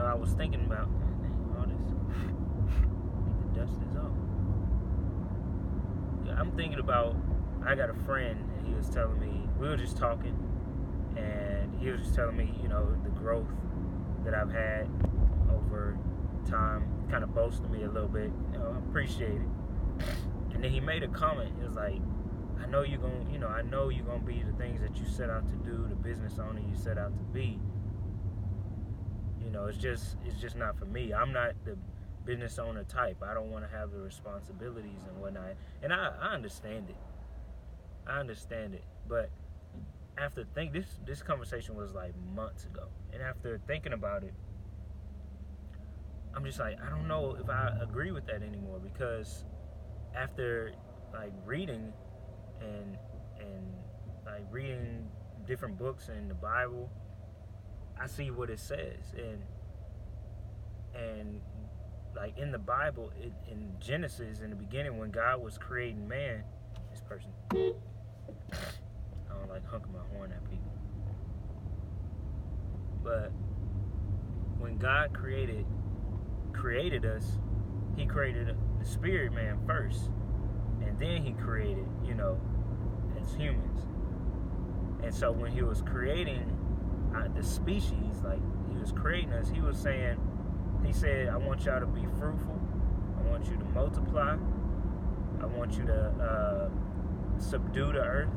I was thinking about, all this, need to dust this off. Yeah, I'm thinking about, I got a friend, and he was telling me, we were just talking, and he was just telling me, the growth that I've had over time, kind of boasting me a little bit, I appreciate it. And then he made a comment. It was like, I know you're gonna be the things that you set out to do, the business owner you set out to be. It's just not for me. I'm not the business owner type. I don't want to have the responsibilities and whatnot. And I understand it. But after this conversation was like months ago. And after thinking about it, I'm just like, I don't know if I agree with that anymore, because after like reading and like reading different books in the Bible, I see what it says, and like in the Bible, in Genesis, in the beginning, when God was creating man, this person, I don't like honking my horn at people, but when God created us, He created the spirit man first, and then He created, as humans. And so when He was creating the species, like He was creating us, He said, I want y'all to be fruitful, I want you to multiply, I want you to subdue the earth,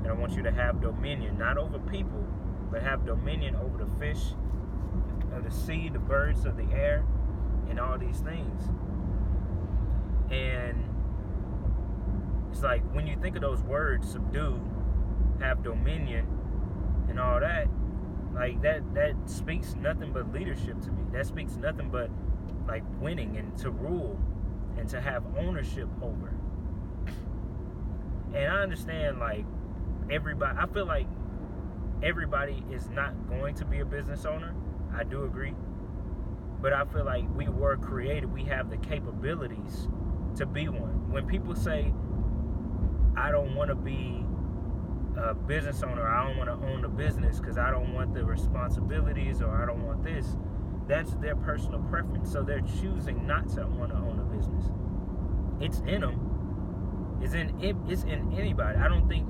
and I want you to have dominion, not over people, but have dominion over the fish of the sea, the birds of the air, and all these things. And it's like, when you think of those words, subdue, have dominion, and all that, like that speaks nothing but leadership to me. That speaks nothing but like winning, and to rule, and to have ownership over. And I understand, like, I feel like everybody is not going to be a business owner. I do agree. But I feel like we were created, we have the capabilities to be one. When people say, I don't want to be a business owner, I don't want to own a business because I don't want the responsibilities, or I don't want this, that's their personal preference. So they're choosing not to want to own a business. It's in them. It's in anybody. I don't think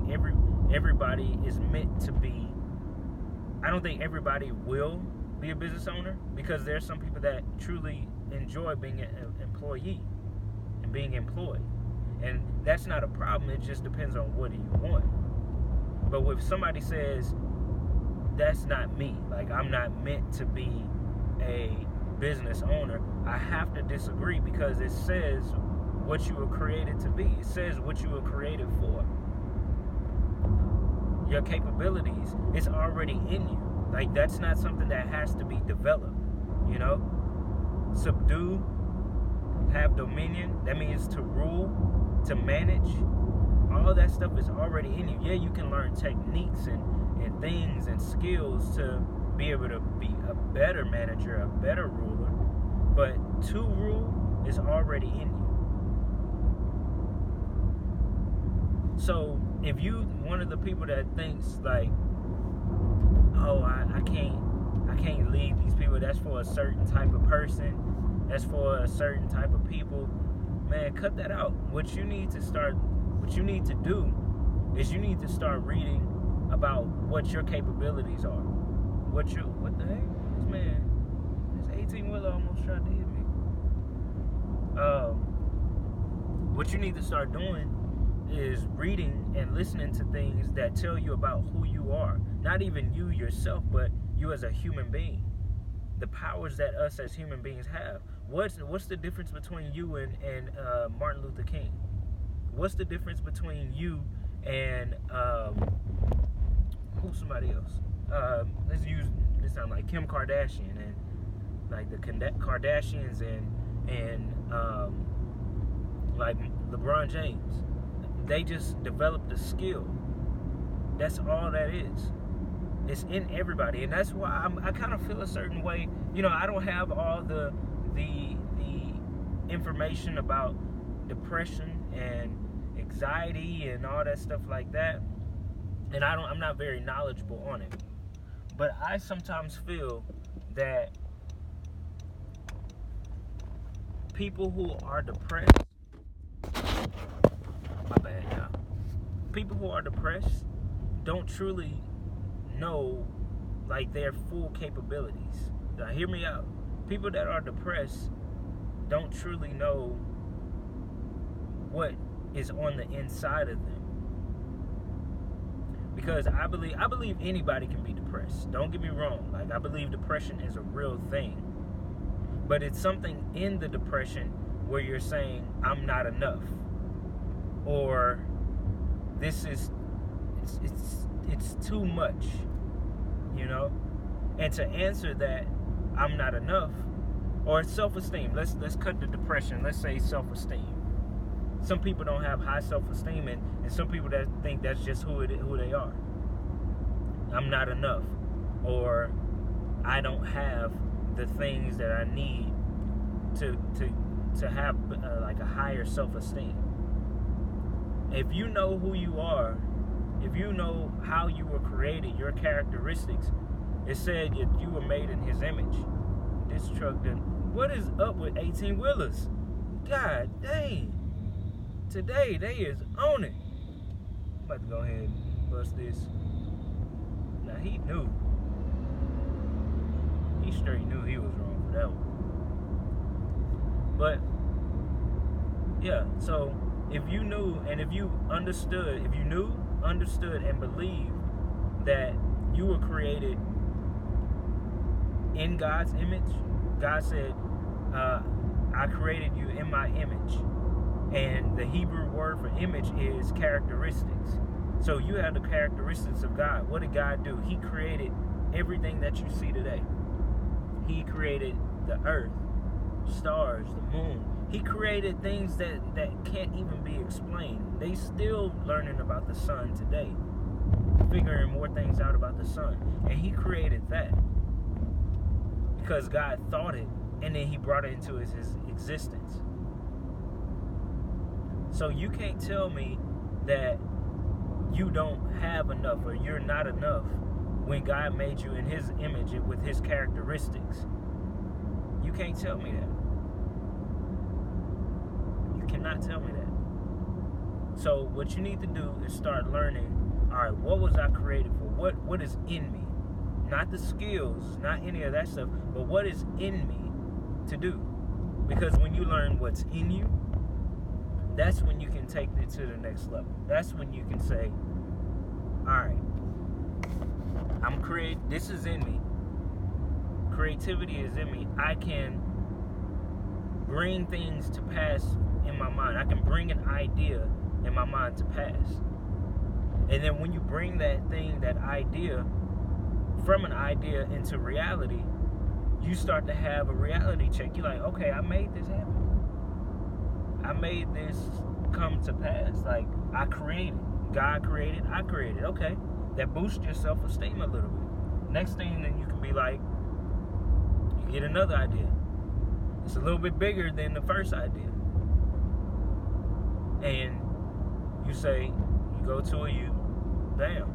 everybody is meant to be. I don't think everybody will be a business owner, because there's some people that truly enjoy being an employee and being employed, and that's not a problem. It just depends on what do you want. But if somebody says, that's not me, like I'm not meant to be a business owner, I have to disagree, because it says what you were created to be. It says what you were created for. Your capabilities, it's already in you. Like, that's not something that has to be developed, Subdue, have dominion, that means to rule, to manage. All that stuff is already in you. Yeah, you can learn techniques and things and skills to be able to be a better manager, a better ruler, but to rule is already in you. So if you one of the people that thinks like, oh, I can't lead these people, that's for a certain type of person, that's for a certain type of people, man, cut that out. What you need to do is you need to start reading about what your capabilities are. What the heck? This 18-wheeler almost tried to hit me. What you need to start doing is reading and listening to things that tell you about who you are. Not even you yourself, but you as a human being. The powers that us as human beings have. What's the difference between you and Martin Luther King? What's the difference between you and who's somebody else? Let's use this sound like Kim Kardashian and like the Kardashians and like LeBron James. They just developed a skill. That's all that is. It's in everybody, and that's why I kind of feel a certain way. I don't have all the information about depression and anxiety and all that stuff like that, and I'm not very knowledgeable on it. But I sometimes feel that people who are depressed, my bad, y'all. People who are depressed don't truly know like their full capabilities. Now, hear me out. People that are depressed don't truly know what is on the inside of them. Because I believe anybody can be depressed. Don't get me wrong. Like, I believe depression is a real thing. But it's something in the depression where you're saying, I'm not enough. Or this is it's too much, you know? And to answer that, I'm not enough, or self-esteem. Let's cut the depression. Let's say self-esteem. Some people don't have high self-esteem, and some people that think that's just who they are. I'm not enough, or I don't have the things that I need to have like a higher self-esteem. If you know who you are, if you know how you were created, your characteristics, it said that you were made in His image. This truck done. What is up with 18-wheelers? God dang. Today, they is on it. I'm about to go ahead and bust this. Now, he knew. He straight knew he was wrong for that one. But, yeah, so if you knew and if you understood, if you knew, understood, and believed that you were created in God's image, God said, I created you in my image. And the Hebrew word for image is characteristics. So you have the characteristics of God. What did God do? He created everything that you see today. He created the earth, stars, the moon. He created things that can't even be explained. They still learning about the sun today, figuring more things out about the sun. And He created that because God thought it, and then He brought it into His existence. So you can't tell me that you don't have enough or you're not enough when God made you in His image with His characteristics. You can't tell me that. You cannot tell me that. So what you need to do is start learning, all right, what was I created for? What is in me? Not the skills, not any of that stuff, but what is in me to do? Because when you learn what's in you, that's when you can take it to the next level. That's when you can say, all right, I'm created. This is in me. Creativity is in me. I can bring things to pass in my mind. I can bring an idea in my mind to pass. And then when you bring that thing, that idea, from an idea into reality, you start to have a reality check. You're like, okay, I made this happen. I made this come to pass. Like, I created. God created. I created. Okay. That boosts your self-esteem a little bit. Next thing, then you can be like, you get another idea. It's a little bit bigger than the first idea. And you say, you go to it, bam.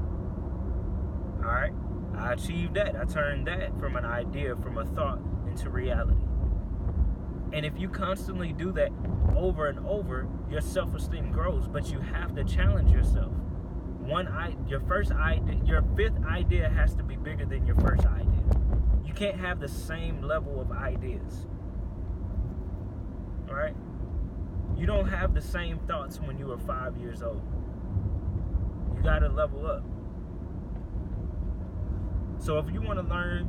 All right. I achieved that. I turned that from an idea, from a thought, into reality. And if you constantly do that over and over, your self-esteem grows. But you have to challenge yourself. Your fifth idea has to be bigger than your first idea. You can't have the same level of ideas. All right? You don't have the same thoughts when you were 5 years old. You got to level up. So if you want to learn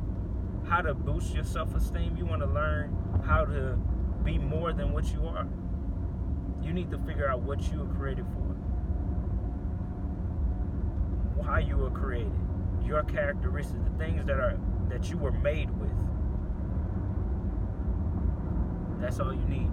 how to boost your self-esteem, you want to learn how to be more than what you are, you need to figure out what you were created for. Why you were created. Your characteristics, the things that you were made with. That's all you need.